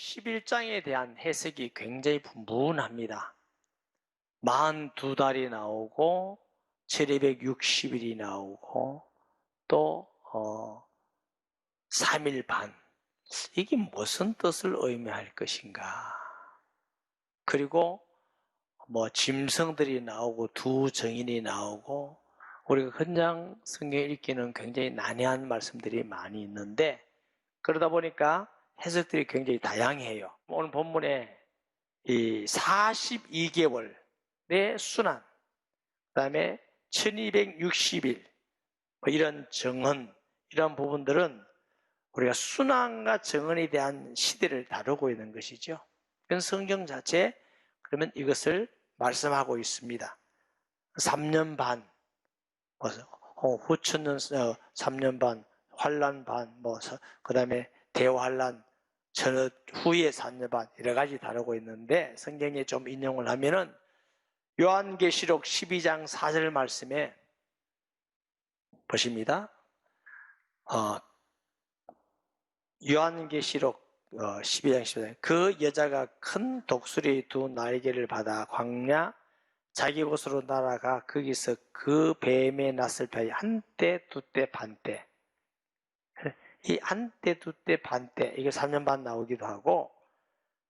11장에 대한 해석이 굉장히 분분합니다. 42달이 나오고 7260일이 나오고 또 3일 반. 이게 무슨 뜻을 의미할 것인가? 그리고 짐승들이 나오고 두 정인이 나오고 우리가 그냥 성경 읽기는 굉장히 난해한 말씀들이 많이 있는데 그러다 보니까 해석들이 굉장히 다양해요. 오늘 본문에 이 42개월의 순환, 그 다음에 1260일, 이런 정헌, 이런 부분들은 우리가 순환과 정헌에 대한 시대를 다루고 있는 것이죠. 그건 성경 자체, 그러면 이것을 말씀하고 있습니다. 3년 반, 후천년 3년 반, 환란 반, 그 다음에 대환란, 전후 후에 3년 반, 여러 가지 다루고 있는데 성경에 좀 인용을 하면은 요한계시록 12장 4절 말씀에 보십니다. 요한계시록 12장 14절 그 여자가 큰 독수리 두 날개를 받아 광야 자기 곳으로 날아가 거기서 그 뱀의 낯을 펴 한때 두때 반때 이 한때 두때 반때 이게 3년 반 나오기도 하고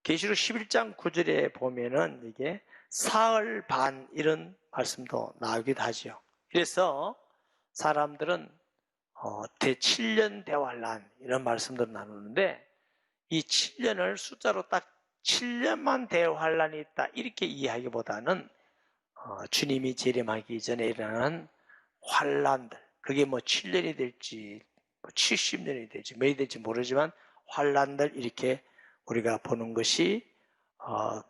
계시록 11장 9절에 보면은 이게 사흘 반 이런 말씀도 나오기도 하죠. 그래서 사람들은 대7년 대환란 이런 말씀들을 나누는데 이 7년을 숫자로 딱 7년만 대환란이 있다 이렇게 이해하기보다는 주님이 재림하기 전에 일어나는 환란들 그게 7년이 될지 70년이 될지 몇이 될지 모르지만 환란들 이렇게 우리가 보는 것이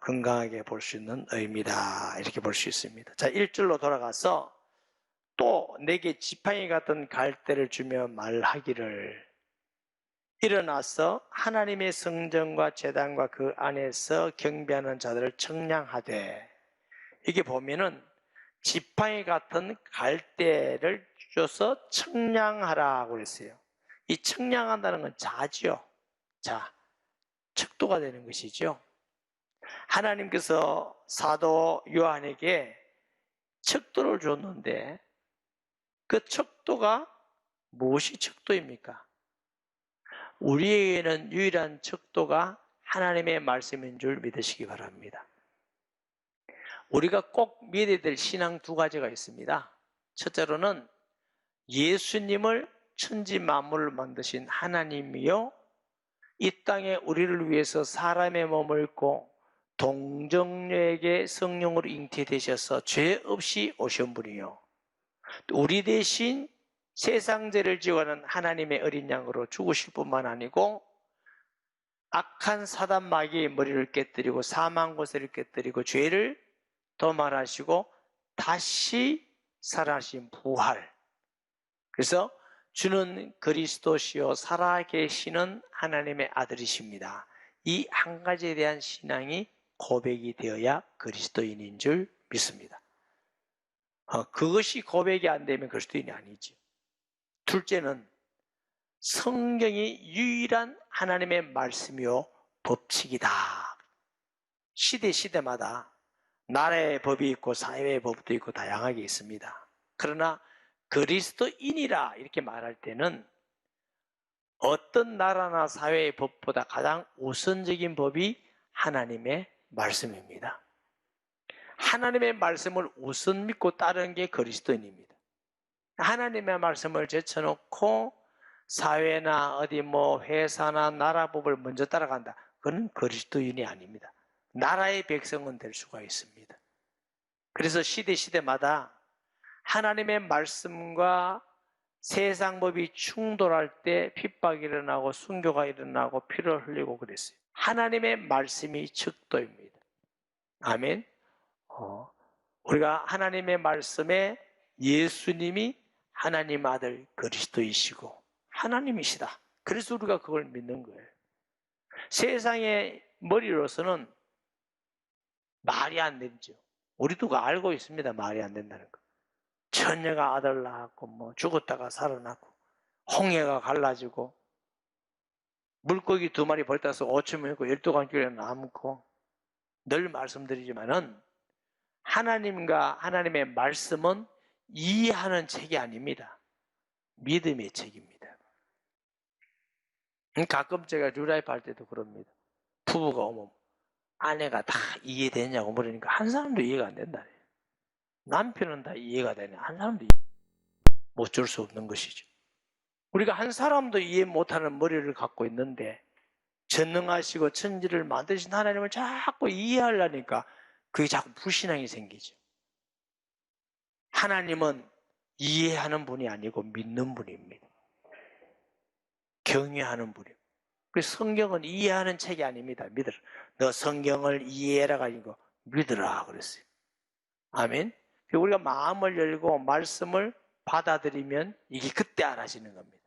건강하게 볼 수 있는 의미다 이렇게 볼 수 있습니다. 자, 1절로 돌아가서 또 내게 지팡이 같은 갈대를 주며 말하기를 일어나서 하나님의 성전과 제단과 그 안에서 경배하는 자들을 청량하되 이게 보면은 지팡이 같은 갈대를 줘서 청량하라고 그랬어요. 이 청량한다는 건 자죠. 자, 척도가 되는 것이죠. 하나님께서 사도 요한에게 척도를 줬는데 그 척도가 무엇이 척도입니까? 우리에게는 유일한 척도가 하나님의 말씀인 줄 믿으시기 바랍니다. 우리가 꼭 믿어야 될 신앙 두 가지가 있습니다. 첫째로는 예수님을 천지 만물을 만드신 하나님이요 이 땅에 우리를 위해서 사람의 몸을 입고 동정녀에게 성령으로 잉태되셔서 죄 없이 오신 분이요 우리 대신 세상 죄를 지어가는 하나님의 어린 양으로 죽으실 뿐만 아니고 악한 사단 마귀의 머리를 깨뜨리고 사망 권세를 깨뜨리고 죄를 도말하시고 다시 살아나신 부활. 그래서 주는 그리스도시요 살아계시는 하나님의 아들이십니다. 이 한 가지에 대한 신앙이 고백이 되어야 그리스도인인 줄 믿습니다. 그것이 고백이 안 되면 그리스도인이 아니죠. 둘째는 성경이 유일한 하나님의 말씀이요 법칙이다. 시대마다 나라의 법이 있고 사회의 법도 있고 다양하게 있습니다. 그러나 그리스도인이라 이렇게 말할 때는 어떤 나라나 사회의 법보다 가장 우선적인 법이 하나님의 말씀입니다. 하나님의 말씀을 우선 믿고 따르는 게 그리스도인입니다. 하나님의 말씀을 제쳐놓고 사회나 어디 회사나 나라 법을 먼저 따라간다. 그건 그리스도인이 아닙니다. 나라의 백성은 될 수가 있습니다. 그래서 시대마다 하나님의 말씀과 세상 법이 충돌할 때 핍박이 일어나고 순교가 일어나고 피를 흘리고 그랬어요. 하나님의 말씀이 척도입니다. 아멘. 우리가 하나님의 말씀에 예수님이 하나님 아들 그리스도이시고 하나님이시다. 그래서 우리가 그걸 믿는 거예요. 세상의 머리로서는 말이 안 되죠. 우리도 알고 있습니다. 말이 안 된다는 거. 처녀가 아들 낳았고 죽었다가 살아났고 홍해가 갈라지고 물고기 2마리 버렸다서 5천 있고 12광길에 남고, 늘 말씀드리지만은 하나님과 하나님의 말씀은 이해하는 책이 아닙니다. 믿음의 책입니다. 가끔 제가 뉴라이프 할 때도 그럽니다. 부부가 오면 아내가 다 이해되냐고 물으니까 한 사람도 이해가 안 된다. 남편은 다 이해가 되네. 한 사람도 못 줄 수 없는 것이죠. 우리가 한 사람도 이해 못하는 머리를 갖고 있는데 전능하시고 천지를 만드신 하나님을 자꾸 이해하려니까 그게 자꾸 불신앙이 생기죠. 하나님은 이해하는 분이 아니고 믿는 분입니다. 경외하는 분이에요. 그래서 성경은 이해하는 책이 아닙니다. 믿으라. 너 성경을 이해해라가 아니고 믿으라 그랬어요. 아멘. 우리가 마음을 열고 말씀을 받아들이면 이게 그때 알아지는 겁니다.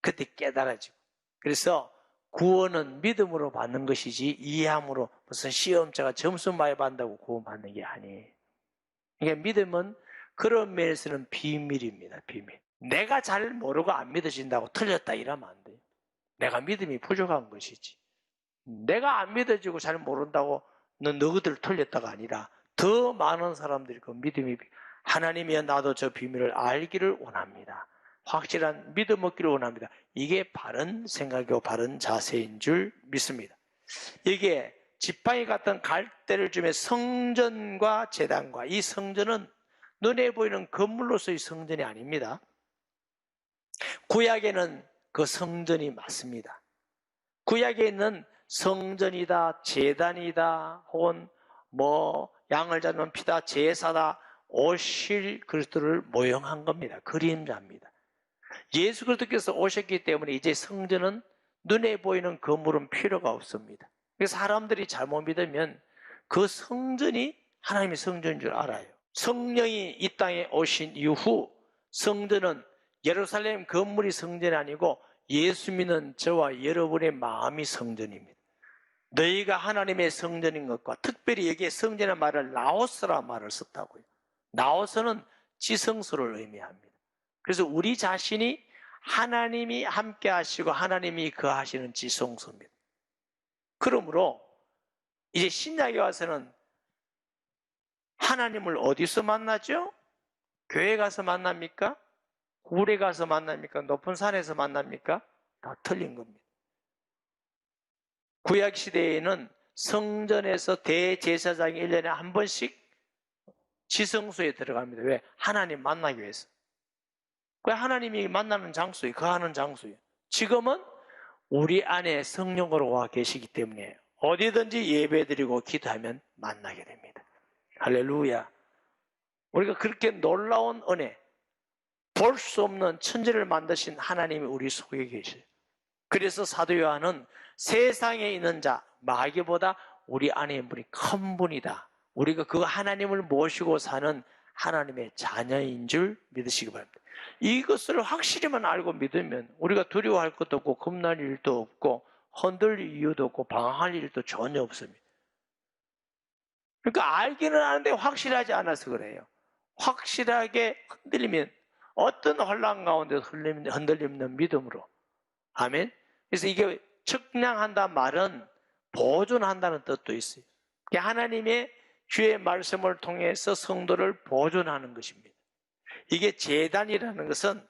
그때 깨달아지고. 그래서 구원은 믿음으로 받는 것이지 이해함으로 무슨 시험자가 점수 많이 받는다고 구원받는 게 아니에요. 그러니까 믿음은 그런 면에서는 비밀입니다. 비밀. 내가 잘 모르고 안 믿어진다고 틀렸다 이러면 안 돼요. 내가 믿음이 부족한 것이지. 내가 안 믿어지고 잘 모른다고 너희들 틀렸다가 아니라 더 많은 사람들이 그 믿음이, 하나님이여 나도 저 비밀을 알기를 원합니다. 확실한 믿음 얻기를 원합니다. 이게 바른 생각이고 바른 자세인 줄 믿습니다. 이게 지팡이 같은 갈대를 주며 성전과 제단과, 이 성전은 눈에 보이는 건물로서의 성전이 아닙니다. 구약에는 그 성전이 맞습니다. 구약에 있는 성전이다, 제단이다, 혹은 양을 잡는 피다, 제사다, 오실 그리스도를 모형한 겁니다. 그림자입니다. 예수 그리스도께서 오셨기 때문에 이제 성전은 눈에 보이는 건물은 필요가 없습니다. 그래서 사람들이 잘못 믿으면 그 성전이 하나님의 성전인 줄 알아요. 성령이 이 땅에 오신 이후 성전은 예루살렘 건물이 성전이 아니고 예수 믿는 저와 여러분의 마음이 성전입니다. 너희가 하나님의 성전인 것과, 특별히 여기에 성전의 말을 나오스라 말을 썼다고요. 나오스는 지성소를 의미합니다. 그래서 우리 자신이 하나님이 함께 하시고 하나님이 거하시는 지성소입니다. 그러므로 이제 신약에 와서는 하나님을 어디서 만나죠? 교회 가서 만납니까? 굴에 가서 만납니까? 높은 산에서 만납니까? 다 틀린 겁니다. 구약 시대에는 성전에서 대제사장이 1년에 한 번씩 지성소에 들어갑니다. 왜? 하나님 만나기 위해서. 그 하나님이 만나는 장소예요. 거하는 장소예요. 지금은 우리 안에 성령으로 와 계시기 때문에 어디든지 예배드리고 기도하면 만나게 됩니다. 할렐루야. 우리가 그렇게 놀라운 은혜, 볼 수 없는 천지를 만드신 하나님이 우리 속에 계셔요. 그래서 사도 요한은 세상에 있는 자, 마귀보다 우리 안에 있는 분이 큰 분이다. 우리가 그 하나님을 모시고 사는 하나님의 자녀인 줄 믿으시기 바랍니다. 이것을 확실히만 알고 믿으면 우리가 두려워할 것도 없고 겁날 일도 없고 흔들릴 이유도 없고 방황할 일도 전혀 없습니다. 그러니까 알기는 아는데 확실하지 않아서 그래요. 확실하게 흔들리면 어떤 혼란 가운데 흔들리는 믿음으로. 아멘. 그래서 이게 측량한다는 말은 보존한다는 뜻도 있어요. 하나님의 주의 말씀을 통해서 성도를 보존하는 것입니다. 이게 제단이라는 것은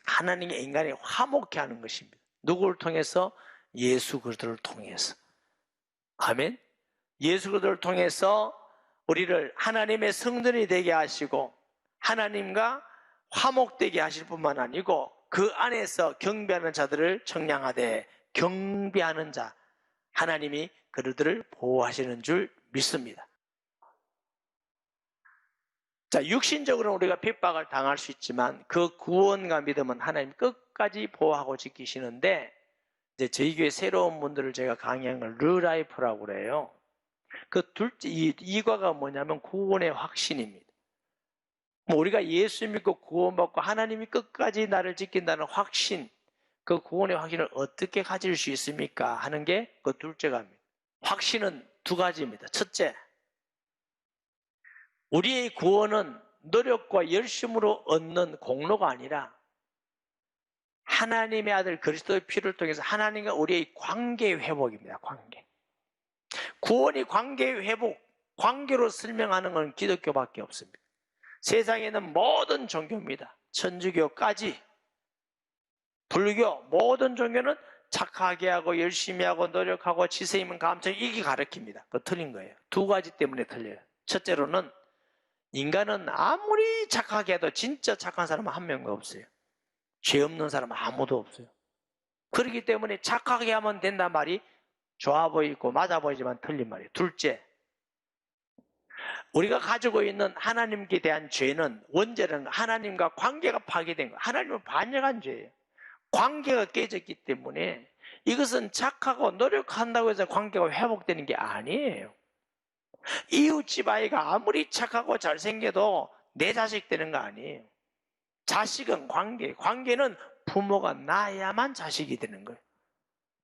하나님의 인간이 화목케 하는 것입니다. 누구를 통해서? 예수 그리스도를 통해서. 아멘. 예수 그리스도를 통해서 우리를 하나님의 성전이 되게 하시고 하나님과 화목되게 하실 뿐만 아니고 그 안에서 경배하는 자들을 청량하되, 경배하는 자, 하나님이 그들을 보호하시는 줄 믿습니다. 자, 육신적으로는 우리가 핍박을 당할 수 있지만 그 구원과 믿음은 하나님 끝까지 보호하고 지키시는데, 이제 저희 교회 새로운 분들을 제가 강의한 걸 르라이프라고 그래요. 그 둘째, 이과가 뭐냐면 구원의 확신입니다. 우리가 예수 믿고 구원받고 하나님이 끝까지 나를 지킨다는 확신, 그 구원의 확신을 어떻게 가질 수 있습니까? 하는 게 그 둘째가 합니다. 확신은 2가지입니다. 첫째, 우리의 구원은 노력과 열심으로 얻는 공로가 아니라 하나님의 아들 그리스도의 피를 통해서 하나님과 우리의 관계 회복입니다. 관계. 구원이 관계 회복, 관계로 설명하는 건 기독교밖에 없습니다. 세상에는 모든 종교입니다. 천주교까지 불교 모든 종교는 착하게 하고 열심히 하고 노력하고 지혜 있는 감정 이게 가르칩니다. 그거 틀린 거예요. 두 가지 때문에 틀려요. 첫째로는 인간은 아무리 착하게 해도 진짜 착한 사람은 한 명도 없어요. 죄 없는 사람은 아무도 없어요. 그렇기 때문에 착하게 하면 된단 말이 좋아 보이고 맞아 보이지만 틀린 말이에요. 둘째, 우리가 가지고 있는 하나님께 대한 죄는 원죄는 하나님과 관계가 파괴된 거예요. 하나님을 반역한 죄예요. 관계가 깨졌기 때문에 이것은 착하고 노력한다고 해서 관계가 회복되는 게 아니에요. 이웃집 아이가 아무리 착하고 잘생겨도 내 자식 되는 거 아니에요. 자식은 관계, 관계는 부모가 낳아야만 자식이 되는 거예요.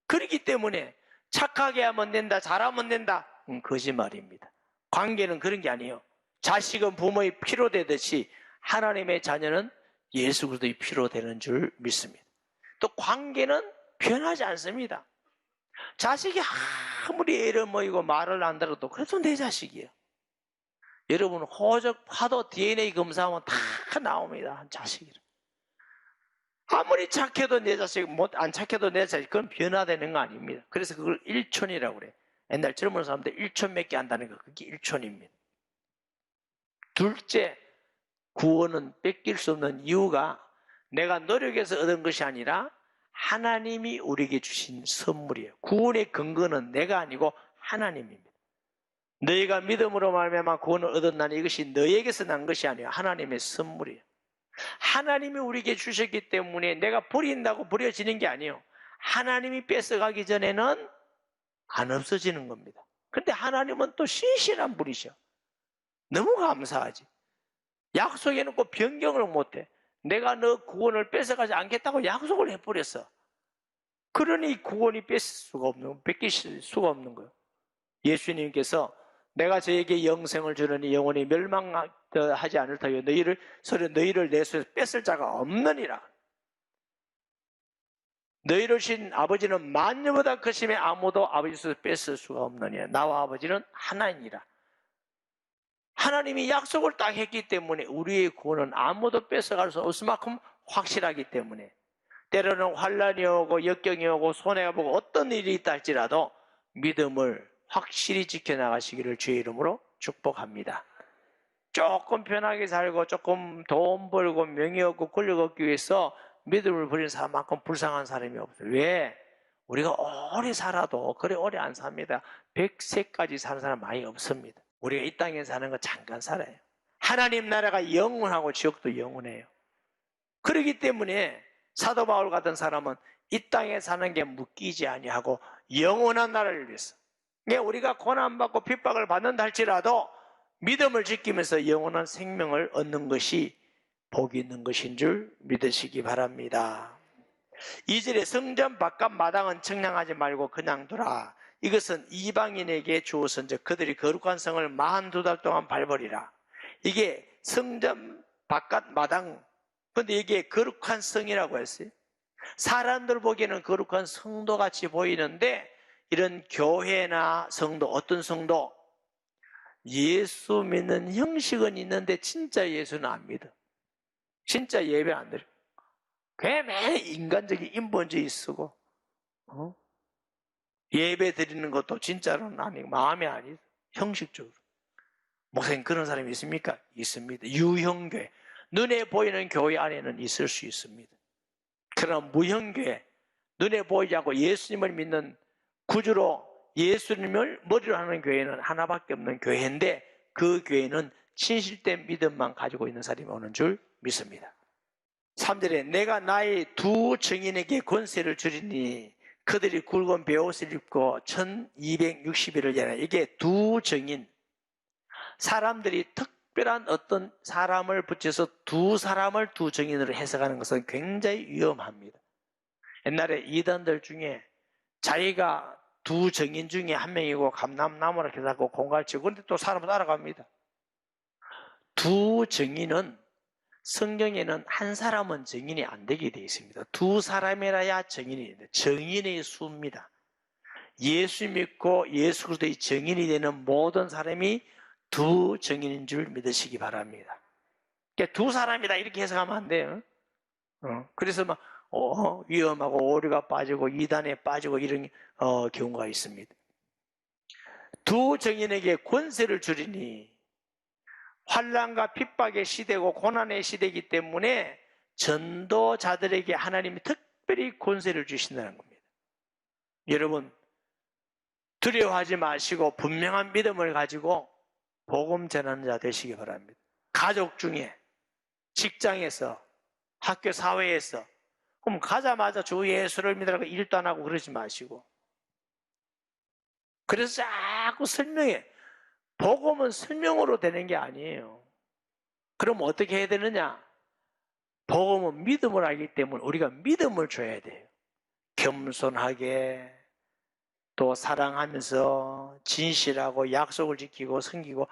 그렇기 때문에 착하게 하면 된다, 잘하면 된다, 거짓말입니다. 관계는 그런 게 아니에요. 자식은 부모의 피로 되듯이 하나님의 자녀는 예수 그리스도의 피로 되는 줄 믿습니다. 또 관계는 변하지 않습니다. 자식이 아무리 애를 먹이고 말을 안 들어도 그래도 내 자식이에요. 여러분 호적 파도 DNA 검사하면 다 나옵니다. 자식이라. 아무리 착해도 내 자식, 안 착해도 내 자식, 그건 변화되는 거 아닙니다. 그래서 그걸 일촌이라고 그래요. 옛날 젊은 사람들 일촌 몇 개 한다는 거, 그게 일촌입니다. 둘째, 구원은 뺏길 수 없는 이유가 내가 노력해서 얻은 것이 아니라 하나님이 우리에게 주신 선물이에요. 구원의 근거는 내가 아니고 하나님입니다. 너희가 믿음으로 말미암아 구원을 얻었나니 이것이 너희에게서 난 것이 아니에요. 하나님의 선물이에요. 하나님이 우리에게 주셨기 때문에 내가 버린다고 버려지는 게 아니에요. 하나님이 뺏어가기 전에는 안 없어지는 겁니다. 그런데 하나님은 또 신실한 분이셔. 너무 감사하지. 약속해놓고 변경을 못해. 내가 너 구원을 뺏어가지 않겠다고 약속을 해버렸어. 그러니 구원이 뺏기실 수가 없는 거예요. 예수님께서 내가 저에게 영생을 주려니 영원히 멸망하지 않을 터요. 너희를 내 손에서 뺏을 자가 없느니라. 너희를 신 아버지는 만유보다 크심에 아무도 아버지 손에서 뺏을 수가 없느니라. 나와 아버지는 하나이니라. 하나님이 약속을 딱 했기 때문에 우리의 구원은 아무도 뺏어갈 수 없을 만큼 확실하기 때문에 때로는 환난이 오고 역경이 오고 손해가 보고 어떤 일이 있다 할지라도 믿음을 확실히 지켜나가시기를 주의 이름으로 축복합니다. 조금 편하게 살고 조금 돈 벌고 명예 얻고 권력 얻기 위해서 믿음을 버린 사람만큼 불쌍한 사람이 없어요. 왜? 우리가 오래 살아도 그래 오래 안 삽니다. 100세까지 사는 사람 많이 없습니다. 우리가 이 땅에 사는 거 잠깐 살아요. 하나님 나라가 영원하고 지옥도 영원해요. 그렇기 때문에 사도 바울 같은 사람은 이 땅에 사는 게 묶이지 아니하고 영원한 나라를 위해서, 우리가 고난받고 핍박을 받는다 할지라도 믿음을 지키면서 영원한 생명을 얻는 것이 복이 있는 것인 줄 믿으시기 바랍니다. 2절에 성전 바깥 마당은 청량하지 말고 그냥 두라. 이것은 이방인에게 주어서인즉 그들이 거룩한 성을 42달 동안 밟으리라. 이게 성전 바깥 마당, 근데 이게 거룩한 성이라고 했어요. 사람들 보기에는 거룩한 성도같이 보이는데 이런 교회나 성도, 어떤 성도 예수 믿는 형식은 있는데 진짜 예수는 안 믿어. 진짜 예배 안 드려. 괜히 인간적인 인본주의 쓰고 예배 드리는 것도 진짜로는 아니고 마음이 아니고 형식적으로. 목사님 그런 사람이 있습니까? 있습니다. 유형교회. 눈에 보이는 교회 안에는 있을 수 있습니다. 그러나 무형교회, 눈에 보이지 않고 예수님을 믿는 구주로 예수님을 머리로 하는 교회는 하나밖에 없는 교회인데 그 교회는 진실된 믿음만 가지고 있는 사람이 오는 줄 믿습니다. 3절에 내가 나의 두 증인에게 권세를 주리니 그들이 굵은 베옷을 입고 1260일을 예나. 이게 두 증인, 사람들이 특별한 어떤 사람을 붙여서 두 사람을 두 증인으로 해석하는 것은 굉장히 위험합니다. 옛날에 이단들 중에 자기가 두 증인 중에 한 명이고 감남나무라 해서 공갈치고, 그런데 또 사람을 따라갑니다. 두 증인은 성경에는 한 사람은 증인이 안 되게 되어 있습니다. 두 사람이라야 증인이 됩니다. 증인의 수입니다. 예수 믿고 예수 그리스도의 증인이 되는 모든 사람이 두 증인인 줄 믿으시기 바랍니다. 그러니까 두 사람이다 이렇게 해석하면 안 돼요. 그래서 막 위험하고 오류가 빠지고 이단에 빠지고 이런 경우가 있습니다. 두 증인에게 권세를 주리니 환난과 핍박의 시대고 고난의 시대이기 때문에 전도자들에게 하나님이 특별히 권세를 주신다는 겁니다. 여러분 두려워하지 마시고 분명한 믿음을 가지고 복음 전하는 자 되시기 바랍니다. 가족 중에, 직장에서, 학교 사회에서 그럼 가자마자 주 예수를 믿으라고 일도 안 하고 그러지 마시고 그래서 자꾸 설명해. 복음은 설명으로 되는 게 아니에요. 그럼 어떻게 해야 되느냐? 복음은 믿음을 알기 때문에 우리가 믿음을 줘야 돼요. 겸손하게 또 사랑하면서 진실하고 약속을 지키고 섬기고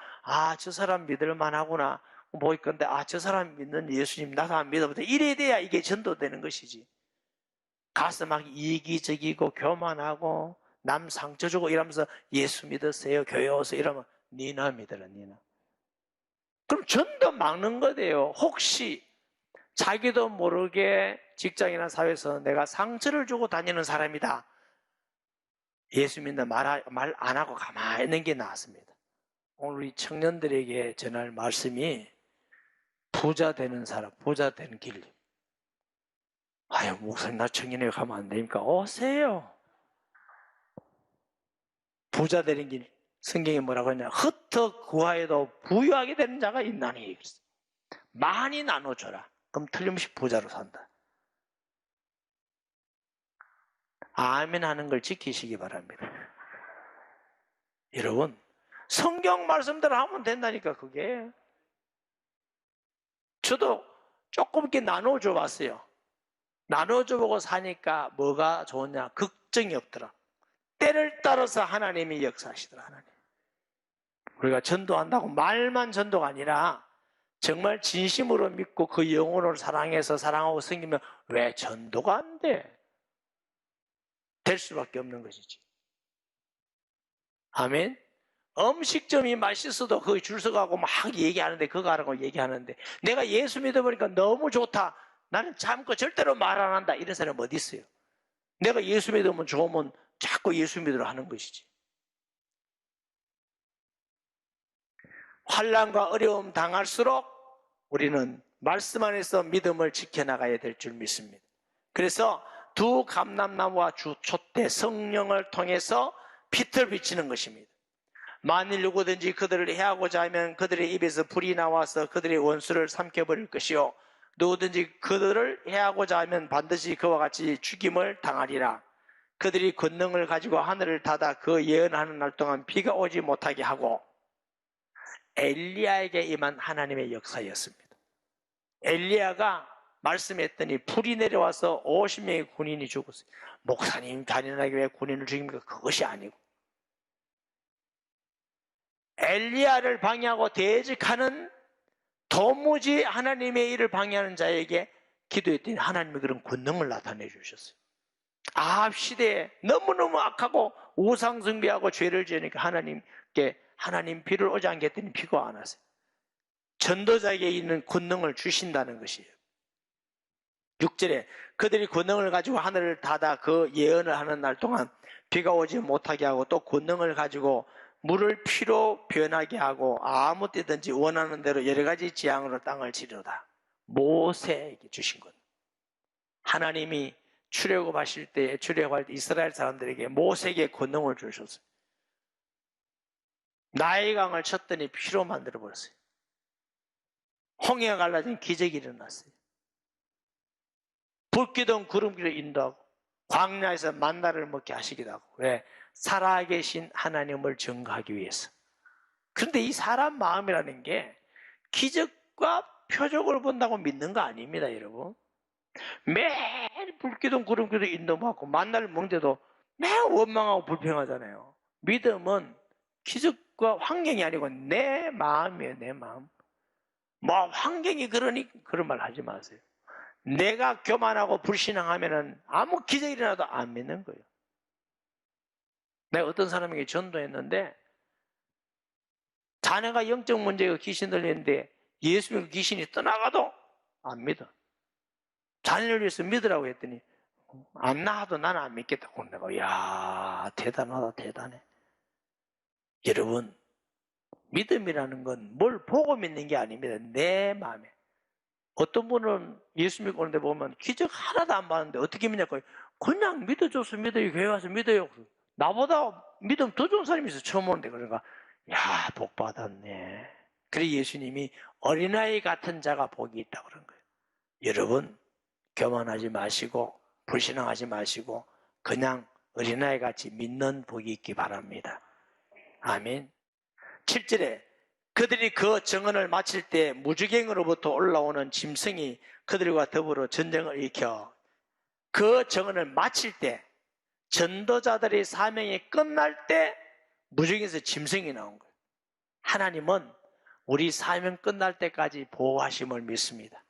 저 사람 믿을 만하구나 뭐 있건데 저 사람 믿는 예수님 나도 안 믿어보다 이래야 돼야 이게 전도되는 것이지. 가서 막 이기적이고 교만하고 남 상처 주고 이러면서 예수 믿으세요 교회 오세요 이러면 니나 믿어라 니나. 그럼 전도 막는 거예요. 혹시 자기도 모르게 직장이나 사회에서 내가 상처를 주고 다니는 사람이다. 예수 믿는다 말 안 하고 가만히 있는 게 낫습니다. 오늘 우리 청년들에게 전할 말씀이 부자 되는 사람, 부자 되는 길. 목사님 나 청년회 가면 안 되니까 오세요. 부자 되는 길. 성경에 뭐라고 하냐? 흩어 구하여도 부유하게 되는 자가 있나니. 많이 나눠줘라. 그럼 틀림없이 부자로 산다. 아멘 하는 걸 지키시기 바랍니다. 여러분 성경 말씀대로 하면 된다니까 그게. 저도 조금 이렇게 나눠줘 봤어요. 나눠줘 보고 사니까 뭐가 좋으냐? 걱정이 없더라. 때를 따라서 하나님이 역사하시더라. 하나님. 우리가 전도한다고 말만 전도가 아니라 정말 진심으로 믿고 그 영혼을 사랑해서 사랑하고 섬기면 왜 전도가 안 돼? 될 수밖에 없는 것이지. 아멘. 음식점이 맛있어도 거기 줄 서가고 막 얘기하는데 그거 하라고 얘기하는데 내가 예수 믿어보니까 너무 좋다. 나는 참고 절대로 말 안 한다. 이런 사람 어디 있어요? 내가 예수 믿으면 좋으면 자꾸 예수 믿으러 하는 것이지. 환난과 어려움 당할수록 우리는 말씀 안에서 믿음을 지켜나가야 될 줄 믿습니다. 그래서 두 감람나무와 주 촛대 성령을 통해서 빛을 비치는 것입니다. 만일 누구든지 그들을 해하고자 하면 그들의 입에서 불이 나와서 그들의 원수를 삼켜버릴 것이요 누구든지 그들을 해하고자 하면 반드시 그와 같이 죽임을 당하리라. 그들이 권능을 가지고 하늘을 닫아 그 예언하는 날 동안 비가 오지 못하게 하고 엘리야에게 임한 하나님의 역사였습니다. 엘리야가 말씀했더니 불이 내려와서 50명의 군인이 죽었어요. 목사님 잔인하게 왜 군인을 죽입니까? 그것이 아니고 엘리야를 방해하고 대적하는 도무지 하나님의 일을 방해하는 자에게 기도했더니 하나님이 그런 권능을 나타내 주셨어요. 아합 시대에 너무너무 악하고 우상숭배하고 죄를 지으니까 하나님께 하나님 비를 오지 않게 했더니 비가 안 왔어요. 전도자에게 있는 권능을 주신다는 것이에요. 6절에 그들이 권능을 가지고 하늘을 닫아 그 예언을 하는 날 동안 비가 오지 못하게 하고 또 권능을 가지고 물을 피로 변하게 하고 아무 때든지 원하는 대로 여러 가지 재앙으로 땅을 치료다. 모세에게 주신 것. 하나님이 출애굽하실 때 출애굽할 때 이스라엘 사람들에게 모세에게 권능을 주셨어요. 나일 강을 쳤더니 피로 만들어 버렸어요. 홍해가 갈라진 기적이 일어났어요. 불기둥 구름기를 인도하고 광야에서 만나를 먹게 하시기도 하고. 왜? 살아계신 하나님을 증거하기 위해서. 그런데 이 사람 마음이라는 게 기적과 표적을 본다고 믿는 거 아닙니다, 여러분. 매일 불기둥 구름기도 인도받고 만나를 먹는데도 매일 원망하고 불평하잖아요. 믿음은 기적과 환경이 아니고 내 마음이에요, 내 마음. 뭐 환경이 그러니 그런 말 하지 마세요. 내가 교만하고 불신앙하면은 아무 기적이 일어나도 안 믿는 거예요. 내가 어떤 사람에게 전도했는데 자네가 영적 문제가 귀신 들리는데 예수 믿고 귀신이 떠나가도 안 믿어. 자네를 위해서 믿으라고 했더니 안 나와도 나는 안 믿겠다고. 내가 야 대단하다 대단해. 여러분 믿음이라는 건 뭘 보고 믿는 게 아닙니다. 내 마음에. 어떤 분은 예수 믿고 오는데 보면 기적 하나도 안 받는데 어떻게 믿냐고. 그냥 믿어줘서 믿어요. 교회 와서 믿어요. 나보다 믿음 더 좋은 사람이 있어 처음 오는데. 그러니까 야 복 받았네. 그래 예수님이 어린아이 같은 자가 복이 있다고 그런 거예요. 여러분 교만하지 마시고 불신앙하지 마시고 그냥 어린아이 같이 믿는 복이 있기 바랍니다. 아멘. 7절에 그들이 그 정언을 마칠 때 무주갱으로부터 올라오는 짐승이 그들과 더불어 전쟁을 일으켜 그 정언을 마칠 때 전도자들의 사명이 끝날 때 무주갱에서 짐승이 나온 거예요. 하나님은 우리 사명 끝날 때까지 보호하심을 믿습니다.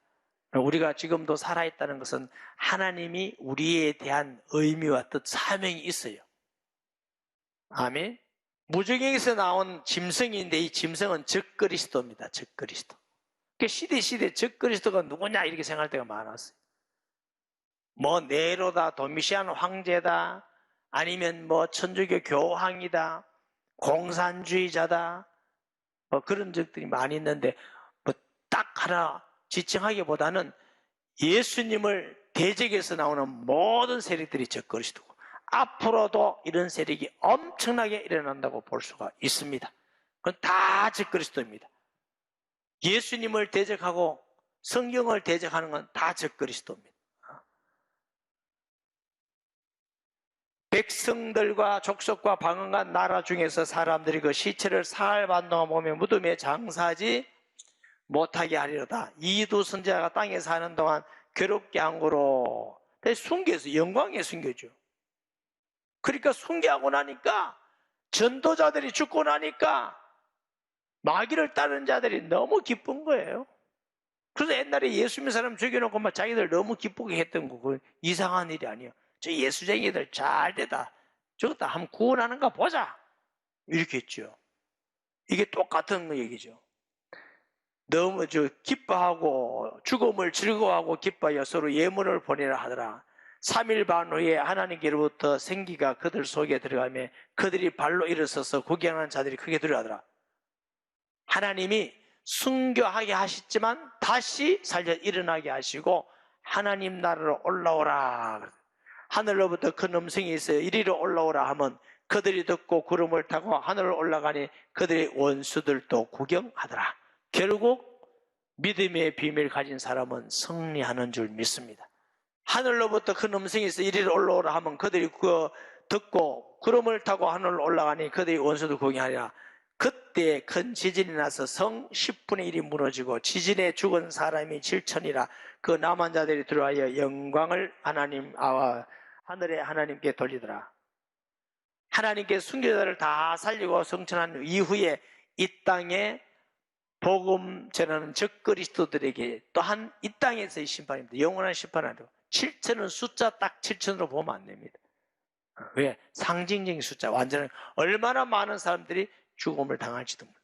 우리가 지금도 살아있다는 것은 하나님이 우리에 대한 의미와 뜻, 사명이 있어요. 아멘. 무주갱에서 나온 짐승인데 이 짐승은 적그리스도입니다. 적그리스도. 시대 적그리스도가 누구냐 이렇게 생각할 때가 많았어요. 뭐 네로다, 도미시안 황제다, 아니면 뭐 천주교 교황이다, 공산주의자다, 뭐 그런 적들이 많이 있는데 뭐 딱 하나 지칭하기보다는 예수님을 대적해서 나오는 모든 세력들이 적그리스도고 앞으로도 이런 세력이 엄청나게 일어난다고 볼 수가 있습니다. 그건 다 적그리스도입니다. 예수님을 대적하고 성경을 대적하는 건 다 적그리스도입니다. 백성들과 족속과 방언과 나라 중에서 사람들이 그 시체를 사흘 반 동안 보며 무덤에 장사하지 못하게 하리로다. 이 두 선지자가 땅에 사는 동안 괴롭게 한 거로 숨겨서 영광에 숨겨줘. 그러니까 숨겨하고 나니까 전도자들이 죽고 나니까 마귀를 따르는 자들이 너무 기쁜 거예요. 그래서 옛날에 예수 믿는 사람 죽여놓고 막 자기들 너무 기쁘게 했던 거 그건 이상한 일이 아니에요. 저 예수쟁이들 잘 되다. 저것도 한번 구원하는가 보자. 이렇게 했죠. 이게 똑같은 얘기죠. 너무 기뻐하고 죽음을 즐거워하고 기뻐하여 서로 예물을 보내라 하더라. 3일 반 후에 하나님께로부터 생기가 그들 속에 들어가며 그들이 발로 일어서서 구경하는 자들이 크게 두려워하더라. 하나님이 순교하게 하셨지만 다시 살려 일어나게 하시고 하나님 나라로 올라오라. 하늘로부터 큰 음성이 있어요. 이리로 올라오라 하면 그들이 듣고 구름을 타고 하늘로 올라가니 그들의 원수들도 구경하더라. 결국 믿음의 비밀을 가진 사람은 승리하는 줄 믿습니다. 하늘로부터 큰 음성이 있어 이리로 올라오라 하면 그들이 듣고 구름을 타고 하늘로 올라가니 그들의 원수들 구경하리라. 그때 큰 지진이 나서 성 10분의 1이 무너지고 지진에 죽은 사람이 7천이라. 그 남은 자들이 들어와서 영광을 하늘의 하나님께 돌리더라. 하나님께 순교자를 다 살리고 성천한 이후에 이 땅에 복음 전하는 적그리스도들에게 또한 이 땅에서의 심판입니다. 영원한 심판 아니고 7천은 숫자 딱 7천으로 보면 안 됩니다. 왜? 상징적인 숫자. 완전히 얼마나 많은 사람들이 죽음을 당할지도 몰라요.